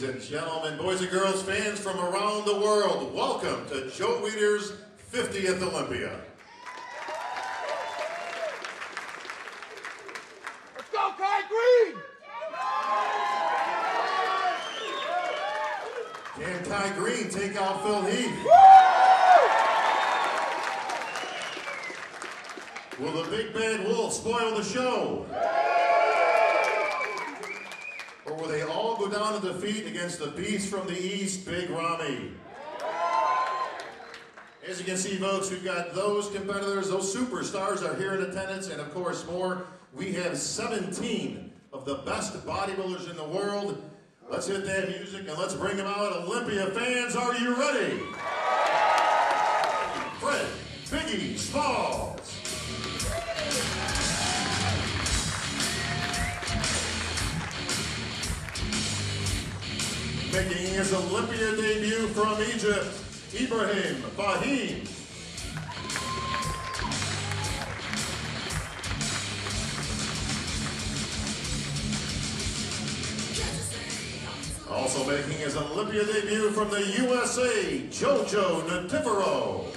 Ladies and gentlemen, boys and girls, fans from around the world, welcome to Joe Weider's 50th Olympia. Let's go, Kai Greene! Can Kai Greene take out Phil Heath? Will the big bad wolf spoil the show? Or will they all go down to defeat against the beast from the east, Big Ramy? As you can see, folks, we've got those competitors, those superstars are here in attendance, and of course more. We have 17 of the best bodybuilders in the world. Let's hit that music and let's bring them out. Olympia fans, are you ready? Fred Biggie Smalls. Making his Olympia debut from Egypt, Ibrahim Fahim. Also making his Olympia debut from the USA, Jojo Natifero.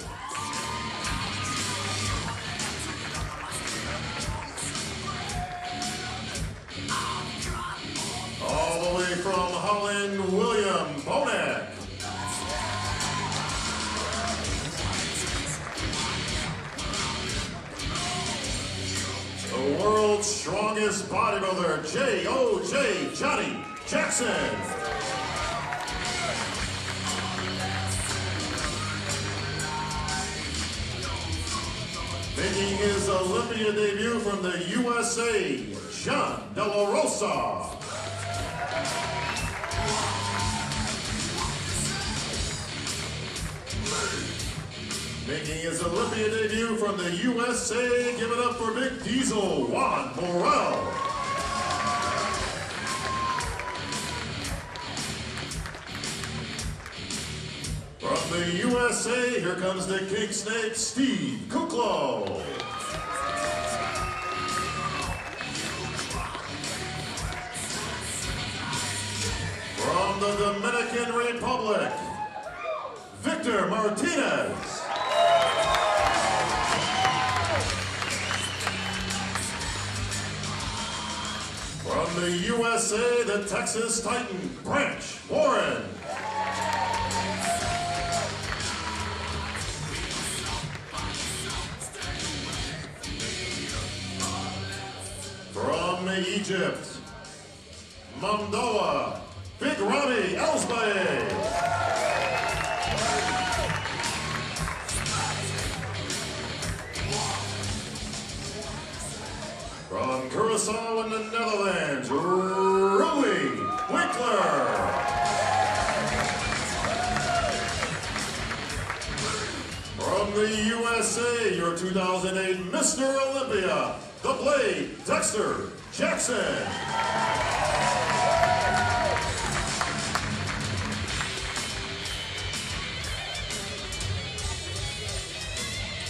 All the way from Holland, William Bonak. The world's strongest bodybuilder, J.O.J. Johnny Jackson. Making his Olympia debut from the USA, John De La Rosa. Making his Olympia debut from the USA, give it up for Big Diesel, Juan Morel. From the USA, here comes the King Snake, Steve Kuklo. From the Dominican Republic, Victor Martinez. From the USA, the Texas Titan, Branch Warren. From Egypt, Mamdoa, Big Ramy Elsbay. From Curaçao in the Netherlands, Rui Winkler. From the USA, your 2008 Mr. Olympia, the Blade, Dexter Jackson.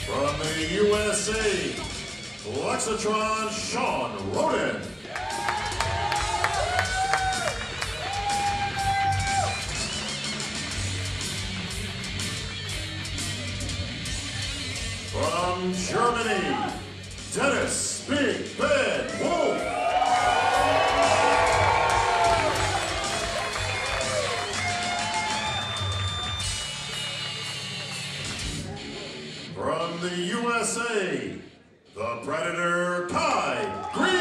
From the USA, Lexatron Sean Roden. From Germany, Dennis Big Bad Wolf. From the USA, the Predator, Kai Greene.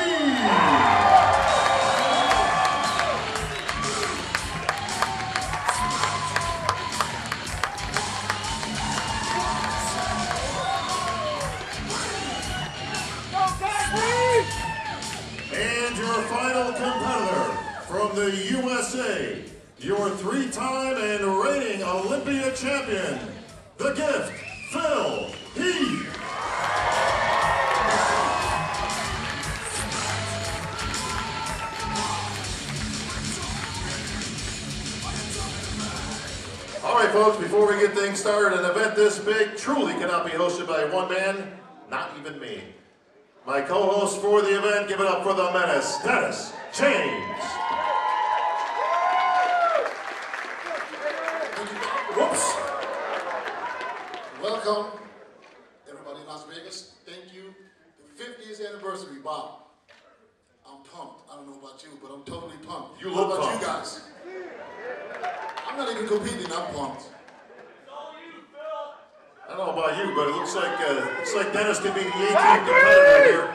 And your final competitor from the USA, your three-time and reigning Olympia champion, the Gift, Phil Heath. All right, folks, before we get things started, an event this big truly cannot be hosted by one man, not even me. My co-host for the event, give it up for the menace, Dennis James. Welcome, everybody in Las Vegas. Thank you. The 50th anniversary, Bob. I'm pumped. I don't know about you, but I'm totally pumped. You look How about pumped. you guys? I'm not even competing. I'm pumped. I don't know about you, but it looks like Dennis could be the 18th competitor here.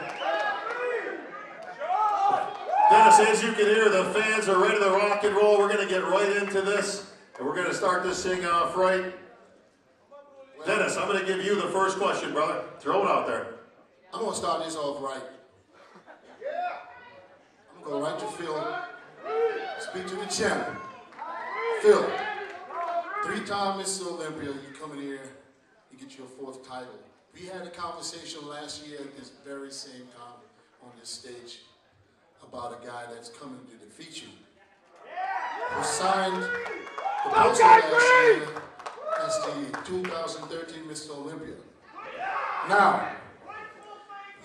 Dennis, as you can hear, the fans are ready to rock and roll. We're going to get right into this, and we're going to start this thing off right. Dennis, I'm going to give you the first question, brother. Throw it out there. I'm going to start this off right. I'm going to go right to Phil. Speak to the champion. Phil, 3-time Mr. Olympia, you come in here, you get your 4th title. We had a conversation last year at this very same time on this stage about a guy that's coming to defeat you. Who signed the poster last year as the 2013 Mr. Olympia. Now,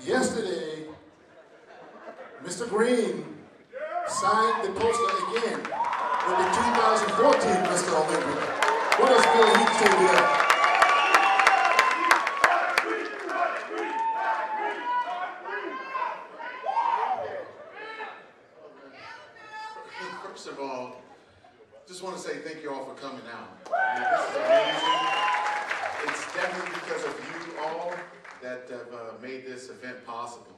yesterday, Mr. Greene signed the poster again with the 2014 Mr. Olympia. What does Phil Heath say to that? First of all, just want to say thank you all for coming out. I mean, this is amazing. It's definitely because of you all that have made this event possible.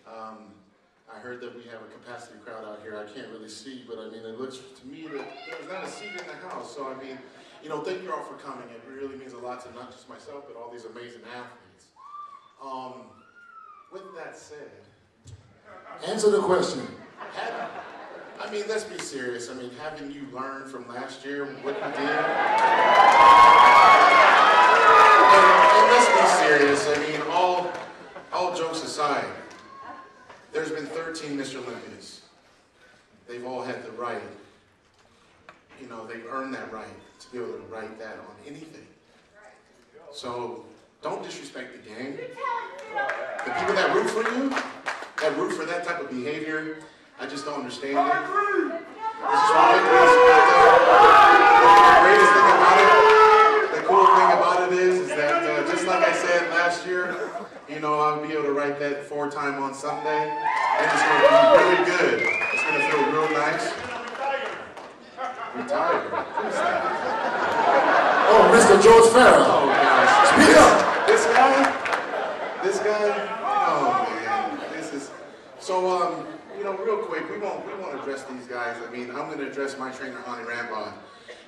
I heard that we have a capacity crowd out here. I can't really see, but I mean, it looks to me that there's not a seat in the house. So I mean, you know, thank you all for coming. It really means a lot to not just myself, but all these amazing athletes. With that said, Answer the question. I mean, let's be serious. I mean, having you learn from last year what you did, and let's be serious. I mean, all jokes aside, there's been 13 Mr. Olympias. They've all had the right, you know, they've earned that right to be able to write that on anything. So don't disrespect the game. The people that root for you, that root for that type of behavior, I just don't understand it. This is ridiculous. The greatest thing about it, the cool thing about it is that just like I said last year, you know, I'll be able to write that 4-time on Sunday, and it's going to be really good. It's going to feel real nice. Retired? Who's that? Oh, Mr. George Farrell. Oh, gosh. Speak up. This guy, oh, man. This is, so, you know, real quick, we won't address these guys. I mean, I'm going to address my trainer, Hani Rambod.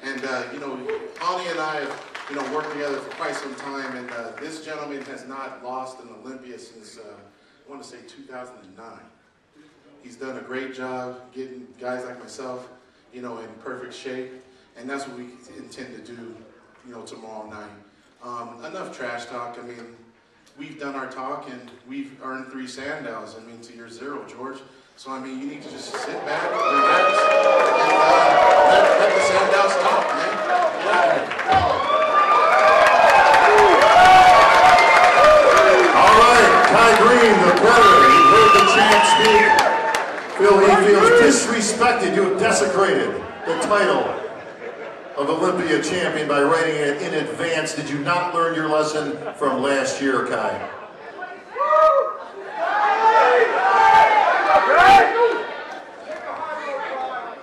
And, you know, Hani and I have, you know, worked together for quite some time, and this gentleman has not lost an Olympia since, I want to say 2009. He's done a great job getting guys like myself, you know, in perfect shape, and that's what we intend to do, you know, tomorrow night. Enough trash talk. I mean, we've done our talk, and we've earned 3 Sandows. I mean, to your 0, George. So, I mean, you need to just sit back, relax, and let the Sandows talk, man. All right, Kai Greene, the Predator. You heard the champ speak. Phil, he feels disrespected. You have desecrated the title of Olympia champion by writing it in advance. Did you not learn your lesson from last year, Kai?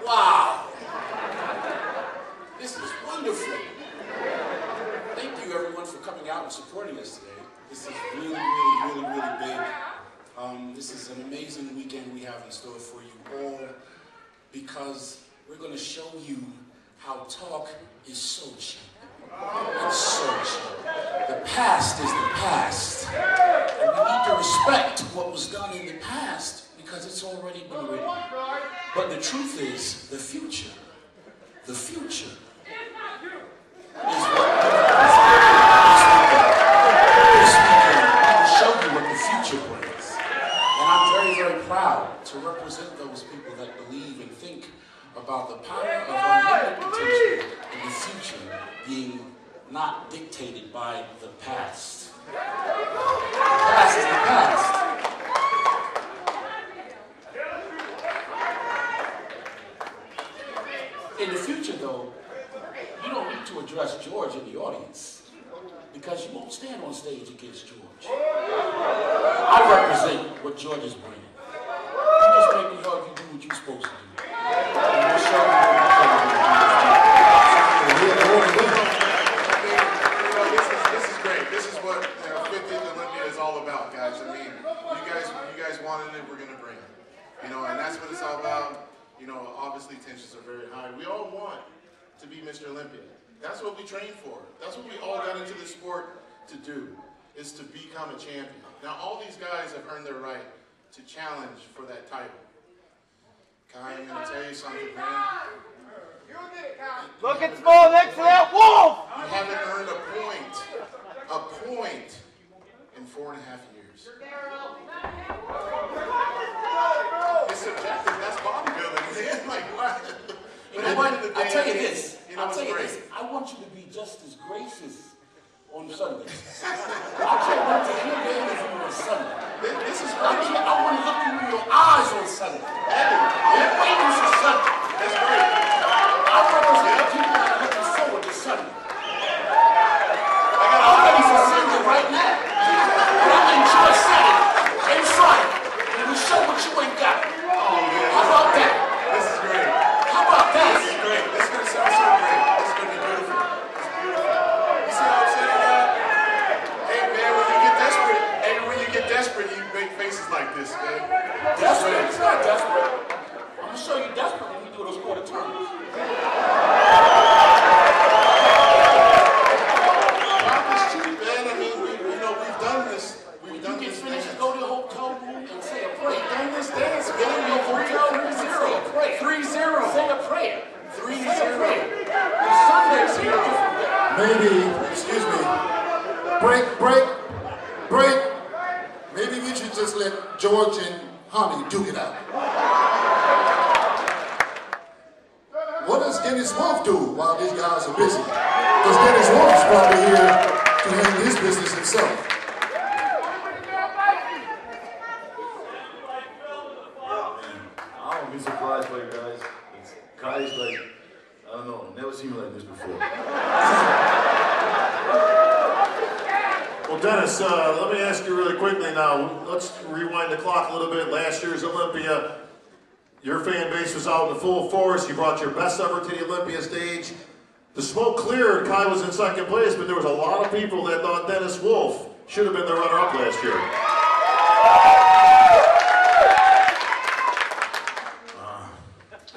Wow. This is wonderful. Thank you everyone for coming out and supporting us today. This is really, really, really, really big. This is an amazing weekend we have in store for you all because we're going to show you how talk is so cheap. It's so cheap. The past is the past. And we need to respect what was done in the past because it's already been written. But the truth is, the future is what this weekend, I will show you what the future brings. And I'm very, very proud to represent those people that believe and think about the power of unlimited potential in the future being not dictated by the past. The past is the past. In the future, though, you don't need to address George in the audience. because you won't stand on stage against George. I represent what George is bringing. You just make me hug you do what you're supposed to do. And we'll show you This is great. This is what 50th Olympia is all about, guys. I mean, you guys wanted it, we're gonna bring it. You know, and that's what it's all about. You know, obviously tensions are very high. We all want to be Mr. Olympia. That's what we train for. That's what we all got into the sport to do, is to become a champion. Now, all these guys have earned their right to challenge for that title. Kai, I'm going to tell you something, man. Look at small next to that wolf! You haven't earned a point in 4.5 years. It's subjective. That's bodybuilding, man. Like, what? You know what? I'll tell you this. I'll tell you this. I want you to be just as gracious on Sundays. I can't wait to hear the interview on Sunday. This is I want to look you in your eyes on Sunday. I'm waiting for Sunday. That's great. I represent the people that are looking forward to Sunday. I'm ready for Sunday right now. But I enjoy Saturday and Friday. And we show what you ain't got. How about that? This is great. How about that? This is great. This is going to sound so great. This is going to be beautiful. It's beautiful. You see how I'm saying that? Hey, man, when you get desperate, you make faces like this, man. Desperate? It's not desperate. I'm going to show you desperate when we do those quarter turns. It's cheap, man. I mean, we've done this. We've done this Finish, dance. go to the hotel room and say a prayer. We've done this dance, Go to man. your hotel room and say a prayer. 3-0. Say a prayer. 3-0. Say a prayer. And Sunday's here a different day. Maybe, excuse me, break. Maybe we should just let George and Honey duke it out. What does Dennis Wolf do while these guys are busy? Because Dennis Wolf's probably here to handle his business himself. I don't be surprised by guys. Guys like, I don't know, never seen me like this before. Well, Dennis, let me ask you really quickly now. Let's rewind the clock a little bit. Last year's Olympia, your fan base was out in full force. You brought your best ever to the Olympia stage. The smoke cleared. Kai was in second place, but there was a lot of people that thought Dennis Wolf should have been the runner-up last year.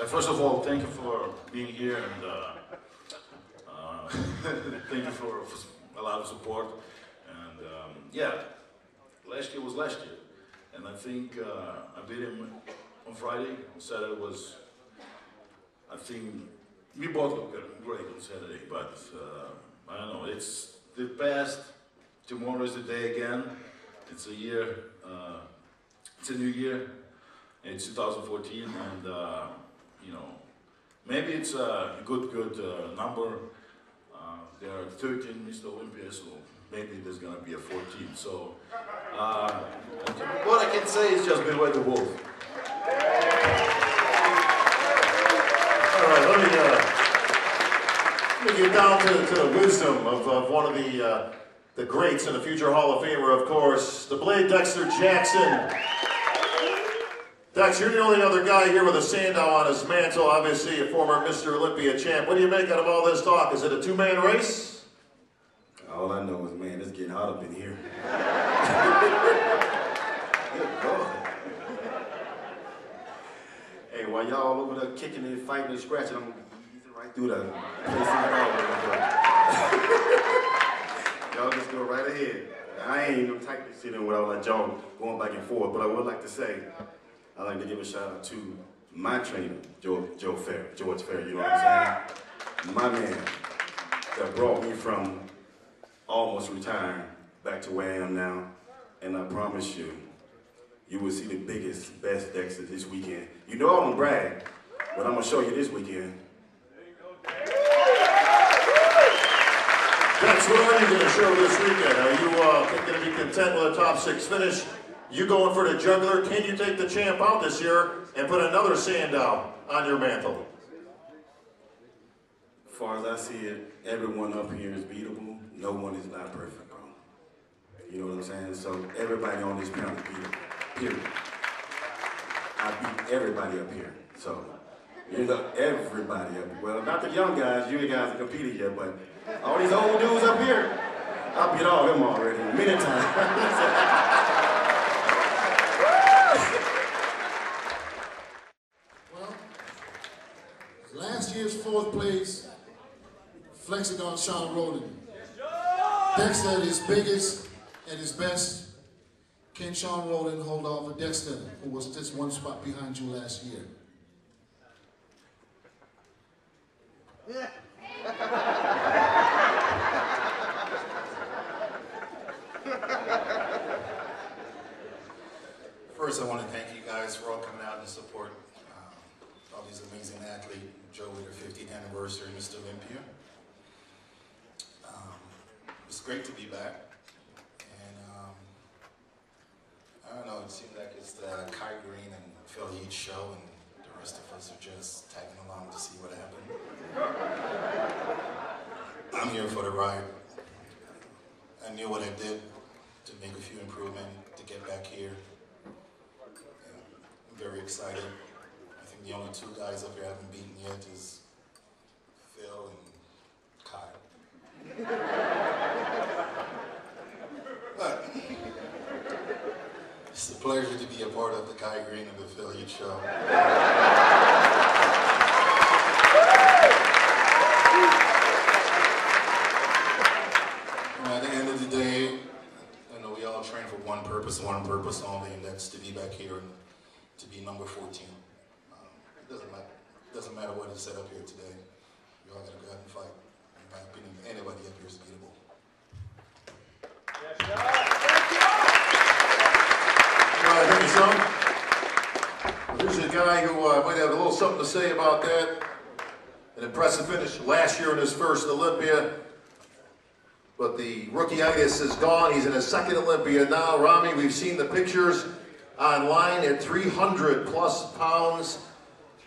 First of all, thank you for being here, and thank you for a lot of support. And yeah, last year was last year, and I think I beat him on Friday. On Saturday was, I think, we both looked great on Saturday, but I don't know, it's the past. Tomorrow is the day again. It's a year, it's a new year. It's 2014, and you know, maybe it's a good number. There are 13 Mr. Olympia, so maybe there's gonna be a 14. So what I can say is just beware the wolf. All right, let me get down to the wisdom of one of the greats and the future Hall of Famer, of course, the Blade Dexter Jackson. Dex, you're the only other guy here with a Sandow on his mantle, obviously a former Mr. Olympia champ. What do you make out of all this talk? Is it a two-man race? All I know is, man, it's getting hot up in here. Good God. Hey, while y'all over there kicking and fighting and scratching, I'm gonna be easing right through that. Y'all just go right ahead. I ain't no type to sit in with all that jaw going back and forth, but I would like to say, I'd like to give a shout out to my trainer, George Ferry, you know what I'm saying? My man that brought me from almost retiring back to where I am now. And I promise you, you will see the biggest, best Dexter this weekend. You know I don't brag, but I'm gonna show you this weekend. Dex, what are you going to show this weekend? Are you going to be content with a top 6 finish? You going for the juggler? Can you take the champ out this year and put another Sandow on your mantle? far as I see it, everyone up here is beatable. No one is not perfect, bro. You know what I'm saying? So everybody on this panel is beatable, period. I beat everybody up here. So, you know, everybody up here. Well, not the young guys. You guys have competed yet, but all these old dudes up here, I beat all of them already, many times. Last year's 4th place, Flexagon Sean Rowland. Dexter at his biggest, at his best, can Sean Rowland hold off of Dexter, who was just 1 spot behind you last year? First, I want to thank you guys for all coming out and support all these amazing athletes. Joe with their 50th anniversary, Mr. Olympia. It's great to be back. And I don't know, it seems like it's the Kai Greene and Phil Heath show, and the rest of us are just tagging along to see what happened. I'm here for the ride. I knew what I did to make a few improvements to get back here. I'm very excited. The only 2 guys up here I haven't beaten yet is Phil and Kai. But it's a pleasure to be a part of the Kai Greene and the Phil Heath show. And at the end of the day, you know, we all train for one purpose only, and that's to be back here and to be number 14. Doesn't matter what is said up here today. We all gotta go out and fight. In my opinion, anybody up here is beatable. Yes, thank you, son. Well, here's a guy who might have a little something to say about that. An impressive finish last year in his first Olympia. But the rookie-itis is gone. He's in his 2nd Olympia now. Ramy, we've seen the pictures online at 300+ pounds.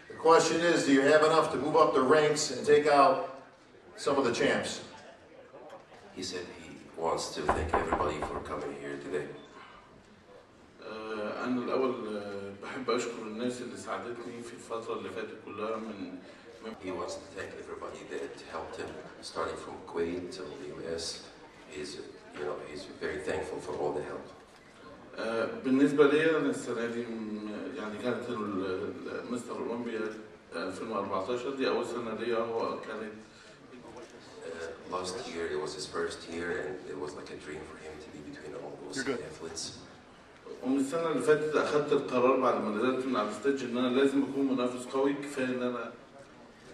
The question is, do you have enough to move up the ranks and take out some of the champs? He said he wants to thank everybody for coming here today. أنا الأول بحب أشكر الناس اللي ساعدتني في الفترة اللي فاتت كلها من. He wants to thank everybody that helped him, starting from Kuwait to the US. He's very thankful for all the help. بالنسبة لي أنا السنة دي يعني كانت مستر أولمبيا 2014 دي أول سنة ليا هو كانت. Last year it was his first year and it was like a dream for him to be between all those athletes. ومن السنة اللي فاتت أخدت القرار بعد ما نزلت من على الستيج إن أنا لازم أكون منافس قوي كفاية إن أنا.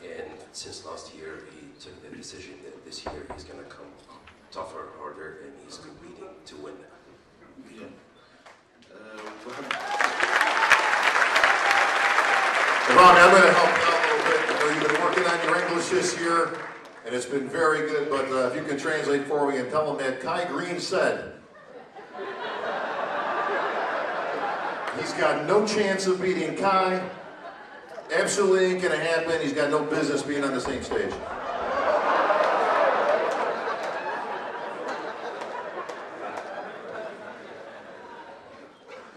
And since last year he took the decision that this year he's going to come tougher, harder, and he's competing to win. Ramy, I'm going to help you out a little bit. I know you've been working on your English this year, and it's been very good, but if you can translate for me and tell them that Kai Greene said he's got no chance of beating Kai. Absolutely ain't going to happen. He's got no business being on the same stage.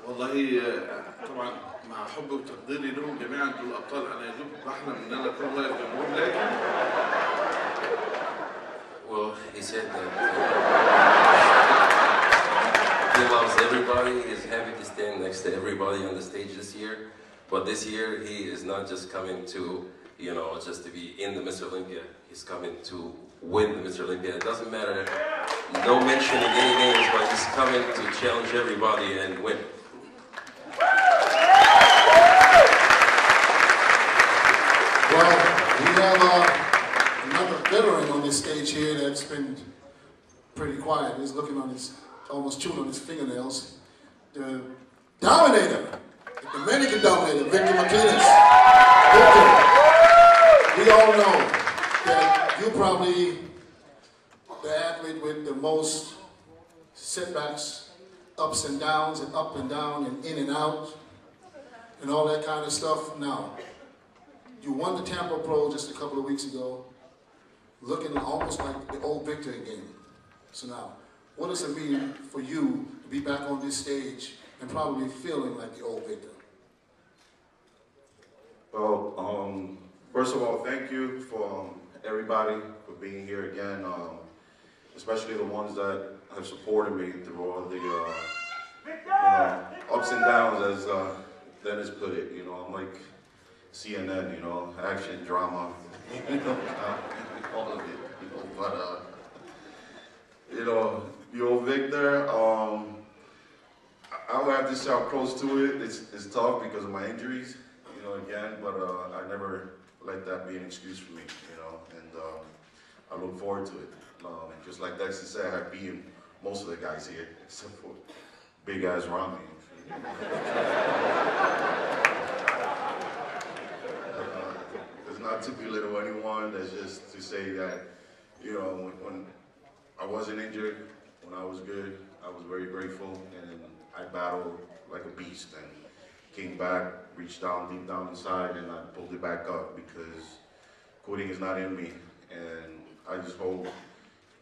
والله طبعا مع حب وتقديري لهم جميعا دول الابطال انا يا دوب بحلم ان انا اكون واقف جنبهم لكن. Well, he said that he loves everybody. He's happy to stand next to everybody on the stage this year. But this year he is not just coming to, just to be in the Mr. Olympia. He's coming to win the Mr. Olympia. It doesn't matter, no mentioning any names, but he's coming to challenge everybody and win. Well, we have another veteran on this stage here that's been pretty quiet. He's looking on his, almost chewing on his fingernails. The Dominator, the Dominican Dominator, Victor McInnes. Victor, we all know that you're probably the athlete with the most setbacks, ups and downs, and up and down, and in and out, and all that kind of stuff. Now, you won the Tampa Pro just a couple of weeks ago. looking almost like the old Victor again. So now, what does it mean for you to be back on this stage and probably feeling like the old Victor? Well, first of all, thank you for everybody for being here again, especially the ones that have supported me through all the ups and downs, as Dennis put it. You know, I'm like CNN, you know, action, drama, all of it. You know, but you know, the old Victor. I would have to say I'm close to it. It's tough because of my injuries, you know, again. But I never let that be an excuse for me, you know. And I look forward to it. Just like Dexter said, I've beaten most of the guys here, except for big ass Ramy. It's not to belittle anyone. That's just to say that, you know, when I wasn't injured, when I was good, I was very grateful, and I battled like a beast and came back, reached down deep down inside, and I pulled it back up because quitting is not in me. And I just hope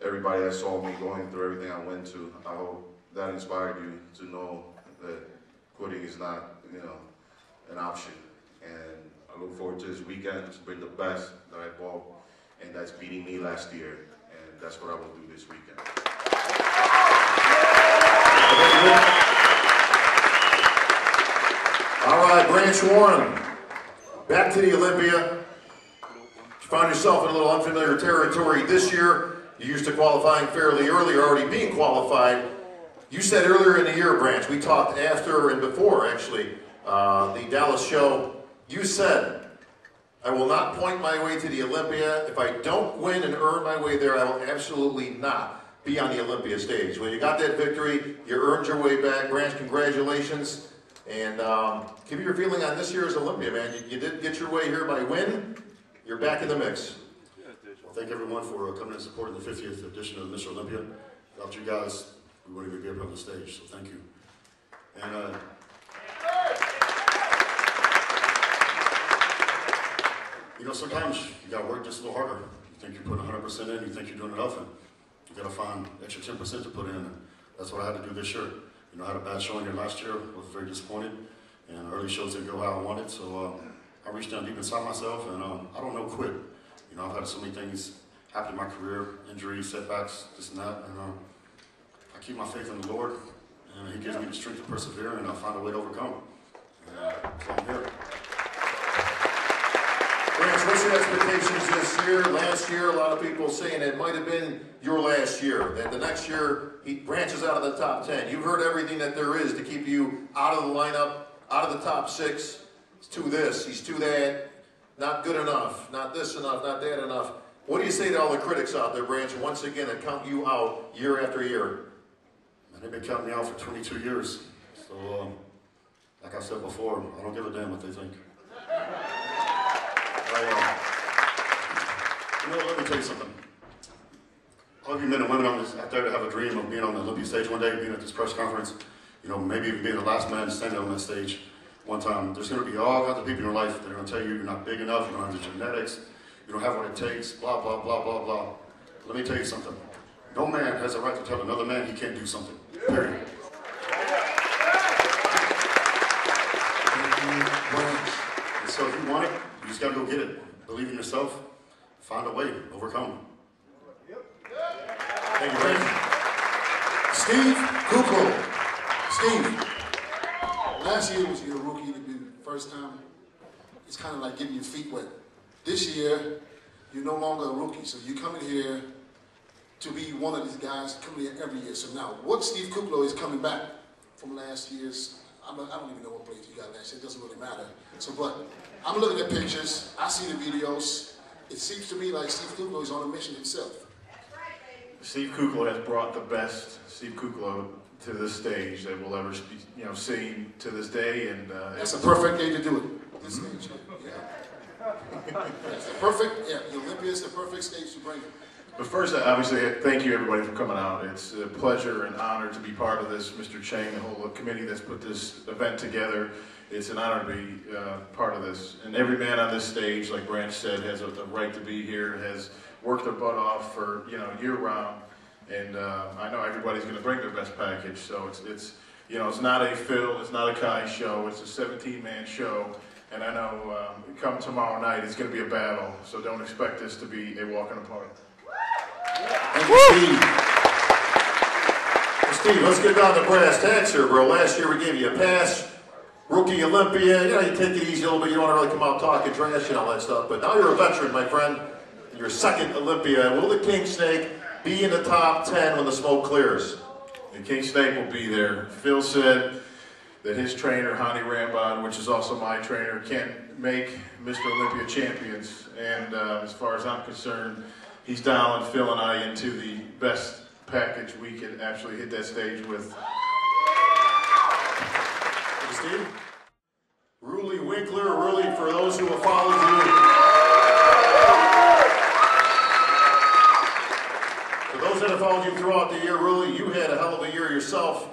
everybody that saw me going through everything I went to, I hope that inspired you to know that quitting is not, you know, an option. And I look forward to this weekend to bring the best that I brought, and that's beating me last year. And that's what I will do this weekend. All right, Branch Warren, back to the Olympia. You found yourself in a little unfamiliar territory this year. You're used to qualifying fairly early, or already being qualified. You said earlier in the year, Branch, we talked after and before, actually, the Dallas show. You said, I will not point my way to the Olympia. If I don't win and earn my way there, I will absolutely not be on the Olympia stage. Well, you got that victory. You earned your way back. Branch, congratulations. And give me your feeling on this year's Olympia, man. You did get your way here by win. You're back in the mix. Well, thank everyone for coming and supporting the 50th edition of Mr. Olympia. Without you guys, we wouldn't even be up on the stage, so thank you. And you know, sometimes you gotta work just a little harder. You think you're putting 100% in, you think you're doing enough, and you gotta find extra 10% to put in. And that's what I had to do this year. You know, I had a bad showing here last year, was very disappointed, and early shows didn't go how I wanted, so I reached down deep inside myself, and I don't know quit. You know, I've had so many things happen in my career, injuries, setbacks, this and that, and I keep my faith in the Lord, and He gives me the strength to persevere, and I find a way to overcome. So I'm here. Branch, what's your expectations this year? Last year, a lot of people saying it might have been your last year. That the next year, he branches out of the top 10. You've heard everything that there is to keep you out of the lineup, out of the top 6. He's to this, he's to that. Not good enough, not this enough, not that enough. What do you say to all the critics out there, Branch, once again, that count you out year after year? Man, they've been counting me out for 22 years. So, like I said before, I don't give a damn what they think. You know, let me tell you something. All of you men and women out there that have a dream of being on the Olympia stage one day, being at this press conference, you know, maybe even being the last man standing on that stage one time. There's going to be all kinds of people in your life that are going to tell you you're not big enough, you don't have the genetics, you don't have what it takes, blah, blah, blah, blah, blah. Let me tell you something. No man has a right to tell another man he can't do something, period. And so if you want it, you just got to go get it. Believe in yourself, find a way, overcome. Thank you, Branch. Steve Kuklo. Steve, last year was your rookie debut. First time, it's kind of like getting your feet wet. This year, you're no longer a rookie, so you're coming here to be one of these guys coming here every year. So now, what Steve Kuklo is coming back from last year's, I don't even know what place you got last year, it doesn't really matter. So, but I'm looking at pictures, I see the videos. It seems to me like Steve Kuklo is on a mission himself. Steve Kuklo has brought the best Steve Kuklo to this stage that we'll ever, you know, see to this day, and that's a perfect day to do it. This stage, yeah. It's the perfect. Yeah, the Olympia is the perfect stage to bring it. But first, obviously, thank you everybody for coming out. It's a pleasure and honor to be part of this. Mr. Chang, the whole committee that's put this event together. it's an honor to be part of this. And every man on this stage, like Branch said, has a right to be here, has worked their butt off for, you know, year round. And I know everybody's going to bring their best package. So it's you know, it's not a Phil, it's not a Kai show, it's a 17-man show. And I know come tomorrow night, it's going to be a battle. So don't expect this to be a walk in the park. Thank you, Steve. Well, Steve, let's get down to brass tacks here, bro. Last year we gave you a pass. Rookie Olympia, you know, you take it easy a little bit. You don't want to really come out talking trash and all that stuff. But now you're a veteran, my friend. Your second Olympia. Will the King Snake be in the top 10 when the smoke clears? The King Snake will be there. Phil said that his trainer, Hani Rambod, which is also my trainer, can make Mr. Olympia champions. And as far as I'm concerned, he's dialing Phil and I into the best package we could actually hit that stage with. Steve? Ruly Winkler, Ruly, for those who have followed you. For those that have followed you throughout the year, Ruly, you had a hell of a year yourself.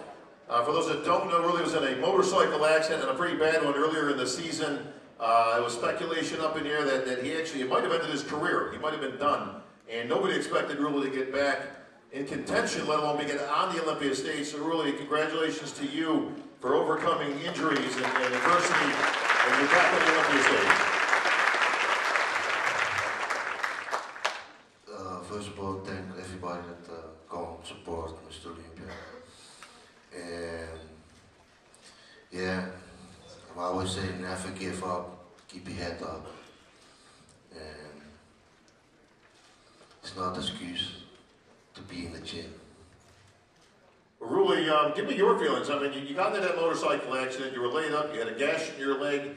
For those that don't know, Ruly was in a motorcycle accident, and a pretty bad one earlier in the season. There was speculation up in the air that he actually, it might have ended his career. He might have been done. And nobody expected Ruly to get back in contention, let alone begin on the Olympia stage. So Ruly, congratulations to you for overcoming injuries and adversity, and you're back on the Olympia stage. First of all, thank everybody that come support Mr. Olympia. And yeah, I always say never give up, keep your head up. And it's not an excuse to be in the gym. Ruly, give me your feelings. I mean, you got into that motorcycle accident, you were laid up, you had a gash in your leg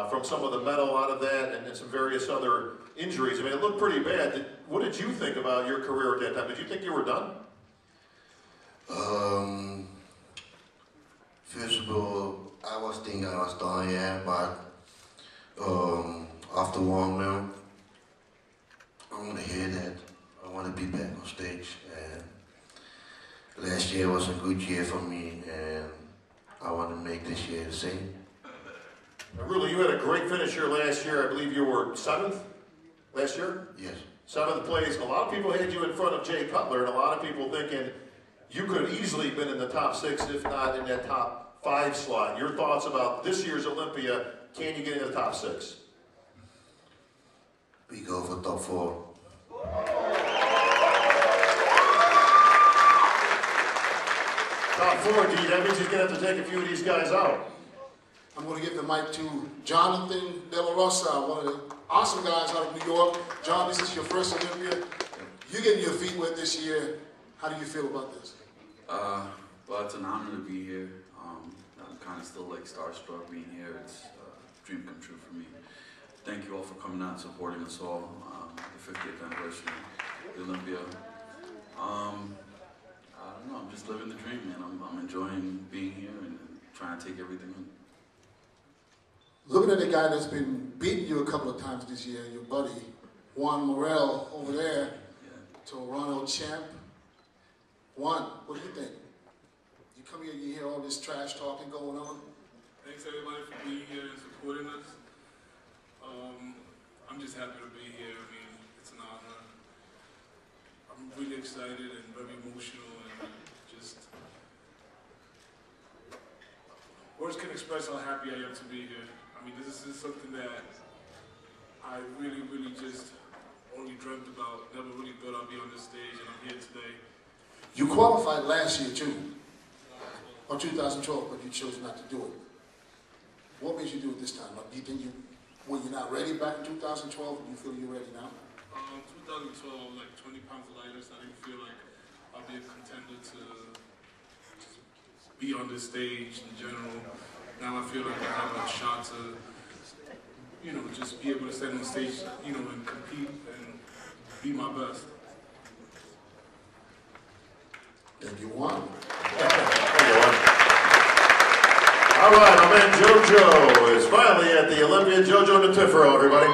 from some of the metal out of that, and some various other injuries. I mean, it looked pretty bad. What did you think about your career at that time? Did you think you were done? First of all, I was thinking I was done, yeah, but after 1 month, I want to hear that. I want to be back on stage. And last year was a good year for me, and I want to make this year the same. Ruly, you had a great finish here last year. I believe you were 7th last year? Yes. 7th place. A lot of people had you in front of Jay Cutler, and a lot of people thinking you could have easily been in the top 6, if not in that top 5 slot. Your thoughts about this year's Olympia, can you get in the top 6? We go for top 4. Top 4, D. That means he's going to have to take a few of these guys out. I'm going to give the mic to Jonathan De La Rosa, one of the awesome guys out of New York. John, this is your first Olympia. You're getting your feet wet this year. How do you feel about this? Well, it's an honor to be here. I'm kind of still like starstruck being here. It's a dream come true for me. Thank you all for coming out and supporting us all. The 50th anniversary of the Olympia. I don't know, I'm just living the dream, man. I'm enjoying being here and trying to take everything in. Looking at the guy that's been beating you a couple of times this year, your buddy, Juan Morel over there, to Arnold champ. Juan, what do you think? You come here, you hear all this trash talking going on? Thanks everybody for being here and supporting us. I'm just happy to be here. I mean, it's an honor. I'm really excited and very emotional, and just words can express how happy I am to be here. I mean, this is something that I really, really just only dreamt about. Never really thought I'd be on this stage, and I'm here today. You qualified last year too, or 2012, but you chose not to do it. What made you do it this time? Like, do you think were you not ready back in 2012, and you feel you're ready now? 2012, like 20 pounds lighter, so I didn't feel like I'll be a contender to be on this stage in general. Now I feel like I have a shot to, you know, just be able to stand on the stage, you know, and compete and be my best. Thank you, Juan. All right, my man JoJo is finally at the Olympia. JoJo Notifero, everybody.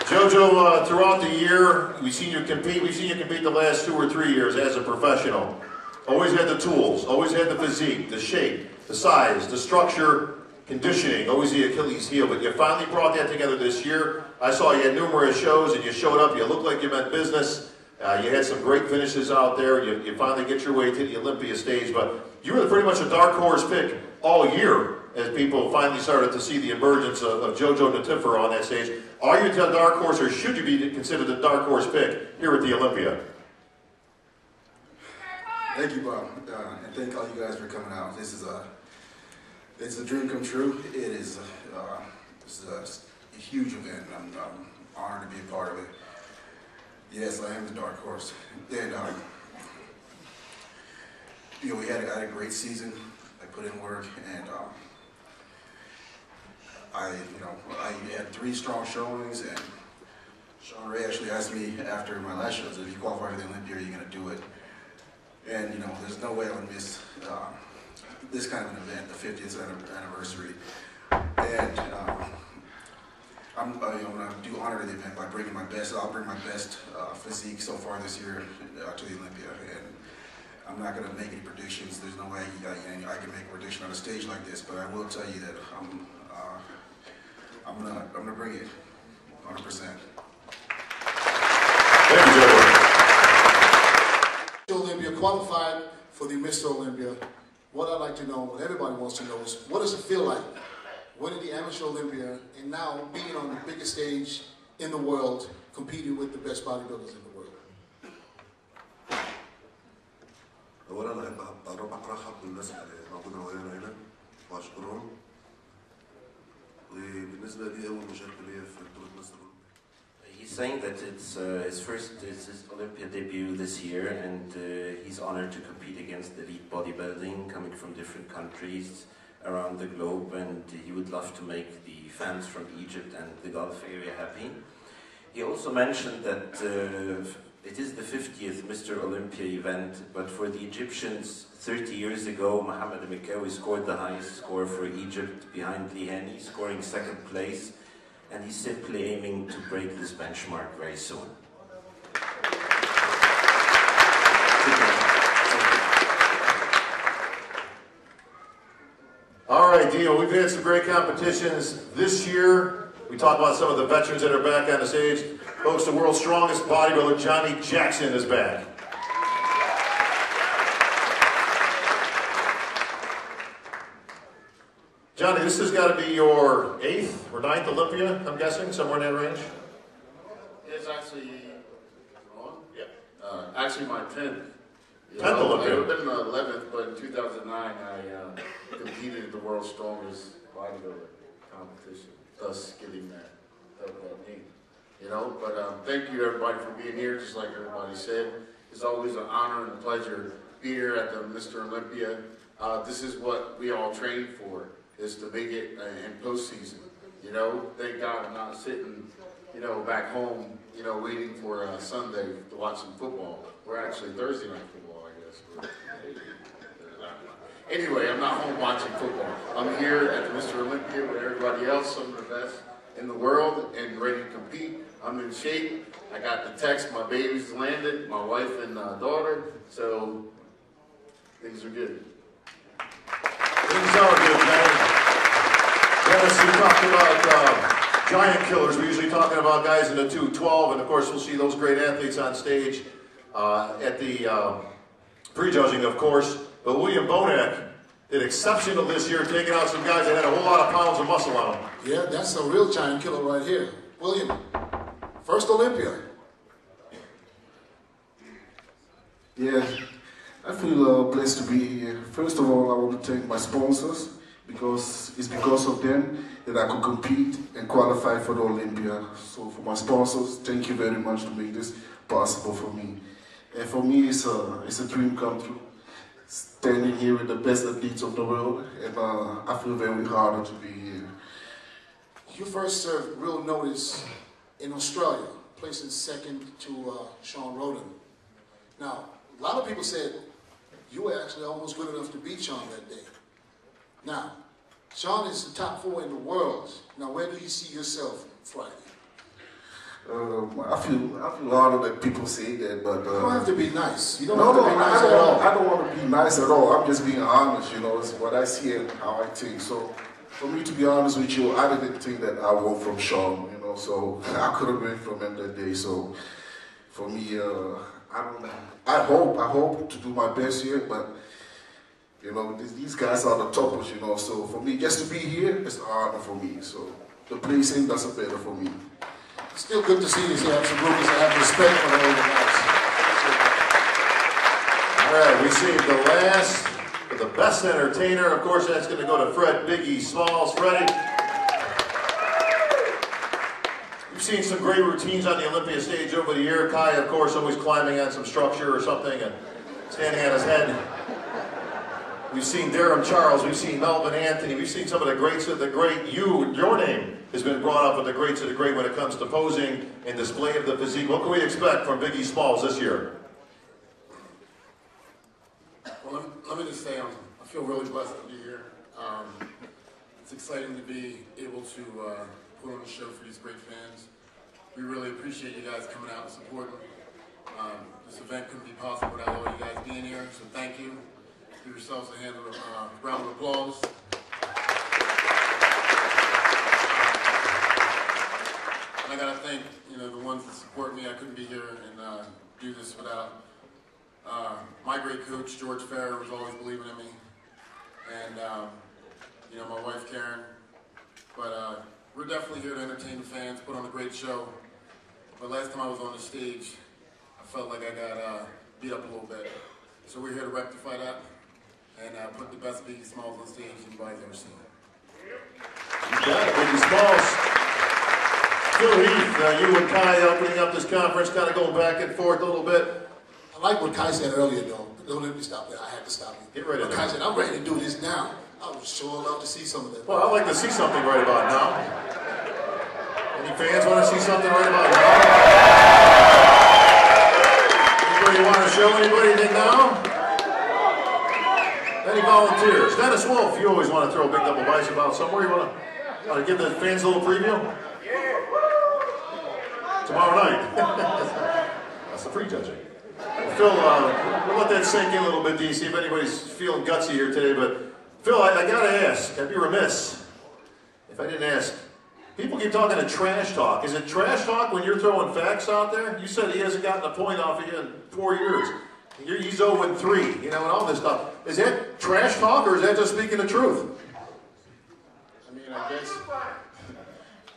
JoJo, throughout the year, we've seen you compete the last 2 or 3 years as a professional. Always had the tools, always had the physique, the shape, the size, the structure, conditioning, always the Achilles heel, but you finally brought that together this year. I saw you at numerous shows and you showed up, you looked like you meant business. You had some great finishes out there. You finally get your way to the Olympia stage, but you were pretty much a dark horse pick all year as people finally started to see the emergence of Jojo Natifer on that stage. Are you a dark horse, or should you be considered a dark horse pick here at the Olympia? Thank you, Bob, and thank all you guys for coming out. It's a dream come true. It's a huge event. I'm honored to be a part of it. Yes, I am the dark horse. And you know, we had a great season. I put in work, and I had 3 strong showings, and Sean Ray actually asked me after my last shows, if you qualify for the Olympia, are you going to do it? And you know, there's no way I would miss this kind of an event, the 50th anniversary. And I'm going to do honor to the event by bringing my best. I'll bring my best physique so far this year to the Olympia. And I'm not going to make any predictions. There's no way I can make a prediction on a stage like this. But I will tell you that I'm gonna bring it 100%. Thank you, Joe. Olympia qualified for the Mr. Olympia. What I'd like to know, what everybody wants to know, is what does it feel like winning the Amateur Olympia and now being on the biggest stage in the world, competing with the best bodybuilders in the world? أولا أحب أرحب بالناس اللي موجودة معانا هنا وأشكرهم. وبالنسبة لي أول مشاركة ليا في بطولة مصر. He's saying that it's his Olympia debut this year, and he's honored to compete against elite bodybuilding coming from different countries around the globe, and he would love to make the fans from Egypt and the Gulf area happy. He also mentioned that it is the 50th Mr. Olympia event, but for the Egyptians 30 years ago, Mohamed Mikawi scored the highest score for Egypt behind Lihani, scoring 2nd place. And he's simply aiming to break this benchmark very soon. All right, Dio, we've had some great competitions this year. We talked about some of the veterans that are back on the stage. Folks, the world's strongest bodybuilder, Johnny Jackson, is back. Johnny, this has got to be your 8th or 9th Olympia, I'm guessing, somewhere in that range? It's actually wrong. Yeah. Actually, my 10th. 10th Olympia. I would have been the 11th, but in 2009, I competed in the world's strongest bodybuilder competition, thus getting that name. You know, but thank you everybody for being here. Just like everybody said, it's always an honor and a pleasure to be here at the Mr. Olympia. This is what we all train for, is to make it in postseason. You know, thank God I'm not sitting, you know, back home, you know, waiting for Sunday to watch some football. We're actually Thursday night football, I guess. Anyway, I'm not home watching football. I'm here at the Mr. Olympia with everybody else, some of the best in the world, and ready to compete. I'm in shape. I got the text, my baby's landed, my wife and daughter, so things are good. Things are good, man. Dennis, you talked about giant killers. We're usually talking about guys in the 212, and of course we'll see those great athletes on stage at the prejudging, of course. But William Bonac did exceptional this year, taking out some guys that had a whole lot of pounds of muscle on them. Yeah, that's a real giant killer right here. William, first Olympia. Yeah, I feel blessed to be here. First of all, I want to thank my sponsors, because it's because of them that I could compete and qualify for the Olympia. So for my sponsors, thank you very much to make this possible for me. And for me, it's a dream come true. Standing here with the best athletes of the world, and I feel very honored to be here. You first served real notice in Australia, placing 2nd to Sean Roden. Now, a lot of people said you were actually almost good enough to beat Sean that day. Now, Sean is the top 4 in the world. Now, where do you see yourself Friday? I feel honored that people say that, but you don't have to be nice. You don't no, have to be nice at all. I don't want to be nice at all. I'm just being honest. You know, it's what I see and how I think. So, for me to be honest with you, I didn't think that I won from Sean. You know, so I could have won from him that day. So, for me, I hope to do my best here, but. You know, these guys are the toppers, you know, so for me, just to be here, it's an honor for me. So the placing doesn't matter for me. Still good to see you have some rookies that have respect for the older guys. All right, we saved the last, the best entertainer. Of course, that's going to go to Fred Biggie Smalls. Freddie, we've seen some great routines on the Olympia stage over the year. Kai, of course, always climbing on some structure or something and standing on his head. We've seen Durham Charles, we've seen Melvin Anthony, we've seen some of the greats of the great. Your name has been brought up with the greats of the great when it comes to posing and display of the physique. What can we expect from Biggie Smalls this year? Well, let me just say I feel really blessed to be here. It's exciting to be able to put on a show for these great fans. We really appreciate you guys coming out and supporting. This event couldn't be possible without all you guys being here, so thank you. Give yourselves a round of applause. And I gotta thank, the ones that support me. I couldn't be here and do this without my great coach, George Farrer, was always believing in me. And, my wife, Karen. But we're definitely here to entertain the fans, put on a great show. But last time I was on the stage, I felt like I got beat up a little bit. So we're here to rectify that. And put the best Biggie Smalls on stage anybody's ever seen. You got it, Biggie Smalls. Phil Heath, you and Kai opening up this conference, kind of going back and forth a little bit. I like what Kai said earlier, though. Don't let me stop there. I had to stop you. Get ready. Kai said, I'm ready to do this now. I would sure love to see some of that. Well, I'd like to see something right about now. Any fans want to see something right about now? Anybody want to show anybody anything now? Any volunteers? Dennis Wolf, you always want to throw a big double bicep out somewhere. You want to give the fans a little preview? Tomorrow night. That's the prejudging. Phil, we'll let that sink in a little bit, DC, if anybody's feeling gutsy here today. But Phil, I got to ask, I'd be remiss if I didn't ask. People keep talking to trash talk. Is it trash talk when you're throwing facts out there? You said he hasn't gotten a point off of you in 4 years. He's 0-3, and all this stuff. Is that trash talk, or is that just speaking the truth? I mean, I guess,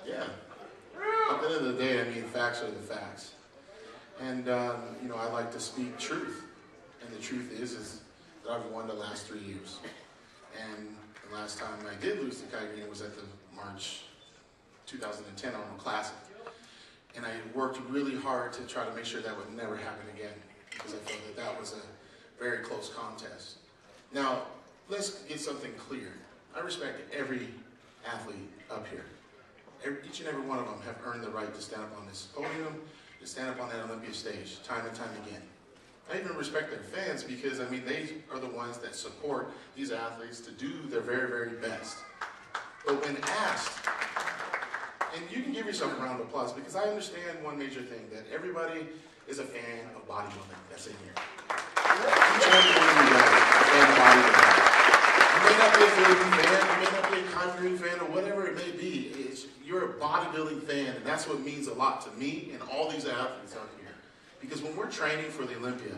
yeah. At the end of the day, facts are the facts. And, I like to speak truth. And the truth is that I've won the last 3 years. And the last time I did lose to Kai Greene was at the March 2010 Arnold Classic. And I worked really hard to try to make sure that would never happen again, because I felt that was a very close contest. Now, let's get something clear. I respect every athlete up here. Each and every one of them have earned the right to stand up on this podium, to stand up on that Olympia stage, time and time again. I even respect their fans because, they are the ones that support these athletes to do their very, very best. But when asked, and you can give yourself a round of applause because I understand one major thing, that everybody is a fan of bodybuilding that's in here. Each and every one of you guys is a fan of bodybuilding. You may not be a Philly fan, you may not be a Kai Greene fan, or whatever it may be. You're a bodybuilding fan, and that's what means a lot to me and all these athletes out here. Because when we're training for the Olympia,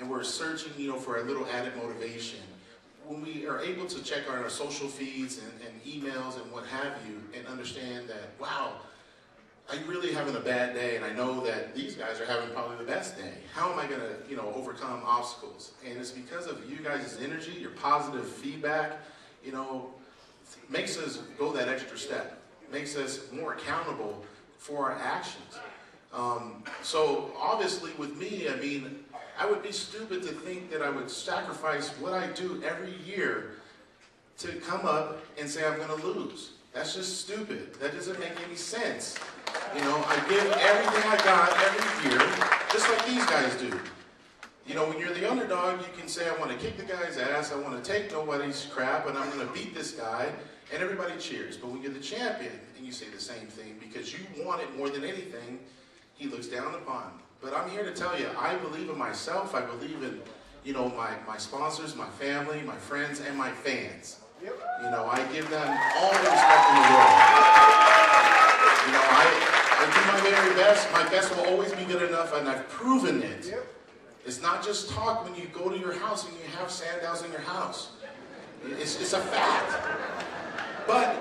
and we're searching, for a little added motivation, when we are able to check on our social feeds and emails and what have you, and understand that, wow, I'm really having a bad day, and I know that these guys are having probably the best day. How am I going to, overcome obstacles? And it's because of you guys' energy, your positive feedback, makes us go that extra step, makes us more accountable for our actions. So obviously with me, I would be stupid to think that I would sacrifice what I do every year to come up and say I'm going to lose. That's just stupid. That doesn't make any sense. I give everything I got every year, just like these guys do. When you're the underdog, you can say, I want to kick the guy's ass, I want to take nobody's crap, and I'm going to beat this guy, and everybody cheers. But when you're the champion, and you say the same thing, because you want it more than anything, he looks down upon. But I'm here to tell you, I believe in myself. I believe in, you know, my sponsors, my family, my friends, and my fans. You know, I give them all the respect in the world. You know, I do my very best. My best will always be good enough, and I've proven it. It's not just talk when you go to your house and you have Sandows in your house. It's a fact. But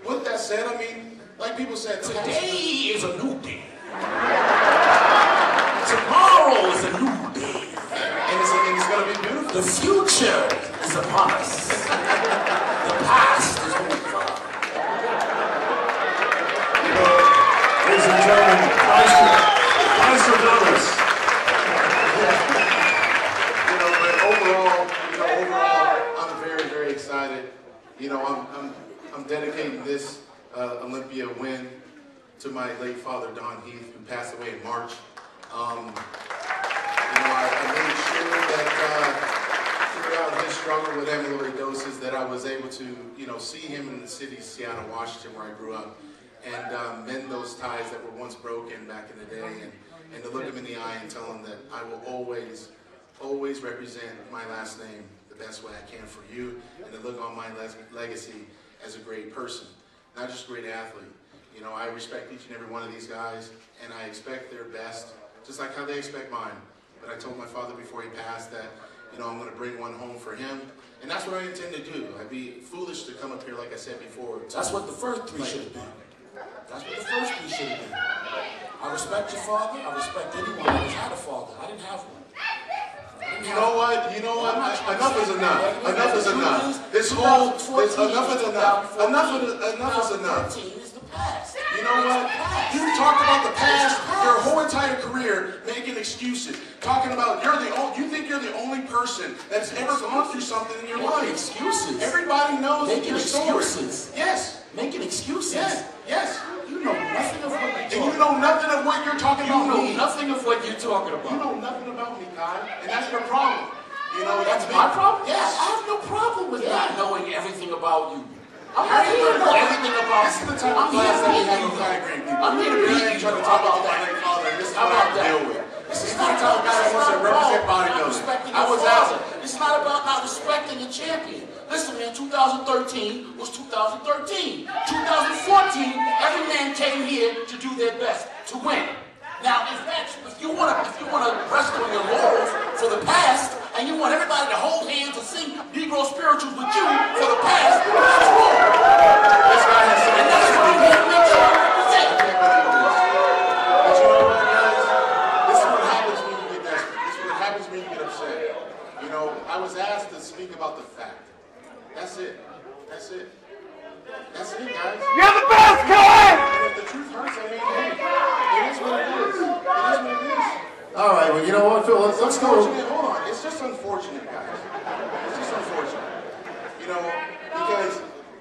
with that said, I mean, like people said, today is a new day. Tomorrow is a new day. And it's going to be beautiful. The future is upon us. The past is only far. You know, ladies and gentlemen, Meister Brothers. You know, but overall, I'm very, very excited. You know, I'm dedicating this Olympia win to my late father, Don Heath, who passed away in March. You know, I made sure that throughout his struggle with amyloidosis that I was able to, you know, see him in the city of Seattle, Washington, where I grew up, and mend those ties that were once broken back in the day, and to look him in the eye and tell him that I will always represent my last name the best way I can for you, and to look on my legacy as a great person, not just a great athlete. You know, I respect each and every one of these guys, and I expect their best, just like how they expect mine. But I told my father before he passed that, you know, I'm going to bring one home for him, and that's what I intend to do. I'd be foolish to come up here, like I said before. That's what the first three should have been. That's what the first three should have been. I respect your father. I respect anyone that has had a father. I didn't have one. You know what? Enough is enough. Enough is enough. This whole, enough is enough. Enough is enough. You know what? You've talked about the past your whole entire career, making excuses. Talking about you think you're the only person that's ever gone through something in your life. Excuses. Everybody knows Making your story. excuses. Yes. Making excuses. Yes. You know nothing of what you're talking about. And you know nothing of what you're talking about. You know nothing of what you're talking about. You know nothing about me, Kai, and that's your problem. You know, That's my problem? Yes. I have no problem with not knowing everything about you. I'm not here to know everything about you. This is the type of class that we have with Kai Greene people. I'm here to beat you. Trying to talk about my late father. This is what I deal with. This is not the type of guy that wants to represent bodybuilding. I was out. It's not about not respecting the champion. Listen, man, 2013 was 2013. 2014, every man came here to do their best, to win. Now, if you want to rest on your laurels for the past, and you want everybody to hold hands and sing Negro spirituals with you for the past, that's wrong. This guy has said, and that's what I'm here to make sure I represent. But you know what, guys? This is what happens when you get desperate. This is what happens when you get upset. You know, I was asked to speak about the fact. That's it. That's it. That's it, guys. You're the best, Kai! And if the truth hurts, I mean, hey, it is what it is. It is what it is. All right, well, you know what, Phil, let's go. Hold on. It's just unfortunate, guys. It's just unfortunate. You know, because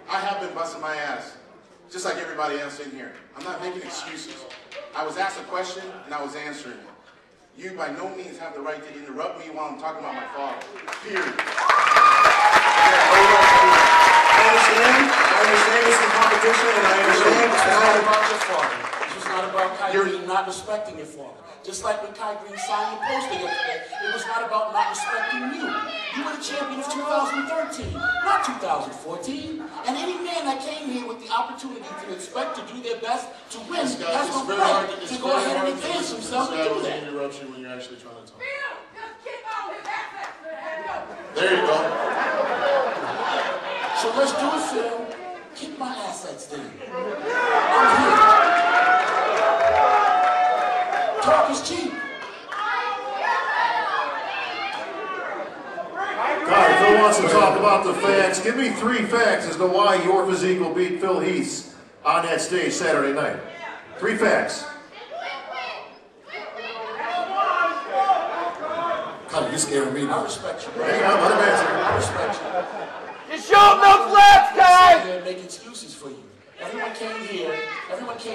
I have been busting my ass, just like everybody else in here. I'm not making excuses. I was asked a question, and I was answering it. You, by no means, have the right to interrupt me while I'm talking about my father. Period. I understand this is competition, and I understand It's not about your father. It's not about Kai Greene not respecting your father. Just like when Kai Greene signed the poster yesterday, it was not about not respecting you. You were the champion of 2013, not 2014. And any man that came here with the opportunity to expect to do their best to win has no right to go ahead and advance himself and do that. Interruption when you're actually trying to talk. There you go. So let's do it, Phil. Keep my assets then. I'm here. Talk is cheap. Kai, Phil wants to talk about the facts. Give me 3 facts as to why your physique will beat Phil Heath's on that stage Saturday night. 3 facts. Kai, you're scaring me now. I respect you. Hang on, let him answer. I respect you. You show him those left, Kai! They make excuses for you. Everyone came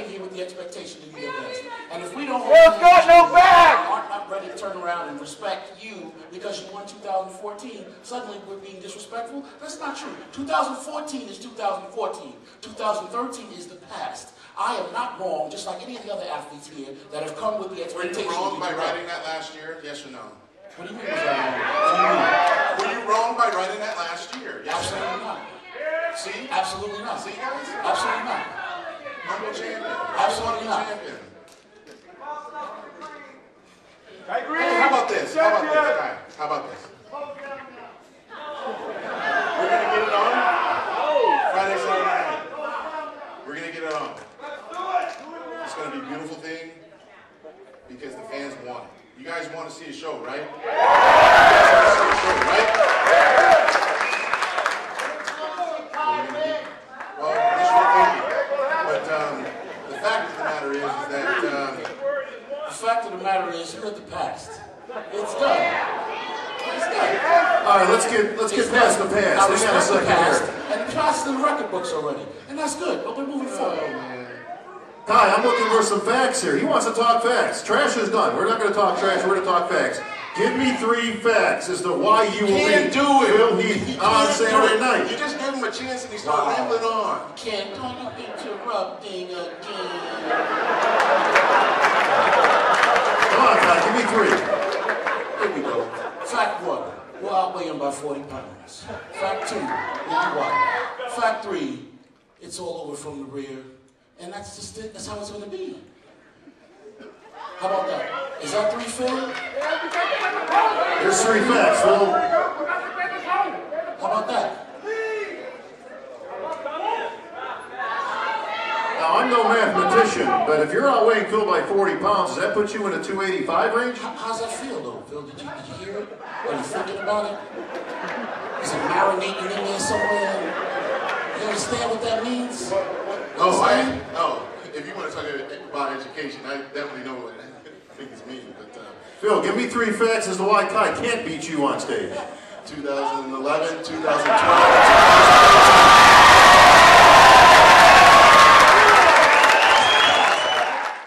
here with the expectation to do their best. And if we don't Phil's got no back! aren't not ready to turn turn around and respect you because you won 2014, suddenly we're being disrespectful? That's not true. 2014 is 2014. 2013 is the past. I am not wrong, just like any of the other athletes here that have come with the expectation. Were you wrong by writing that last year? Yes or no? What do you mean was I wrong? What do you mean? Were you wrong by writing that last year? Yes Absolutely not. See? Absolutely not. See, guys? Absolutely not. Humble champion. Absolutely not. Champion. I agree. How about this? How about this, guys? How about this? We're going to get it on Friday, Saturday night. We're going to get it on. It's going to be a beautiful thing because the fans want it. You guys want to see a show, right? You guys want to see a show, right? Well, this is thinking. But the fact of the matter is that the fact of the matter is you're at the past. It's done. It's done. All right, let's get past the past. I Hang on a respect the second past, here. and the past is in the record books already, and that's good. But we're moving forward. Ty, I'm looking for some facts here. He wants to talk facts. Trash is done. We're not going to talk trash. We're going to talk facts. Give me 3 facts as to why you will can't beat do it. Phil Heath on Saturday night. You just give him a chance and he starts rambling on. Can't do you interrupting again? Come on, Ty, give me 3. Here we go. Fact 1, we'll outweigh him by 40 pounds. Fact 2, we'll be wide. Fact 3, it's all over from the rear. And that's just it. That's how it's going to be. How about that? Is that 3, Phil? There's 3 facts, Phil. How about that? Now, I'm no mathematician, but if you're outweighing Phil by 40 pounds, does that put you in a 285 range? How's that feel, though, Phil? Did you hear it? Are you thinking about it? Is it marinating in there somewhere? You understand what that means? If you want to talk about education, I definitely know what I think it's mean. But Phil, give me 3 facts as to why Ty can't beat you on stage. 2011, 2012,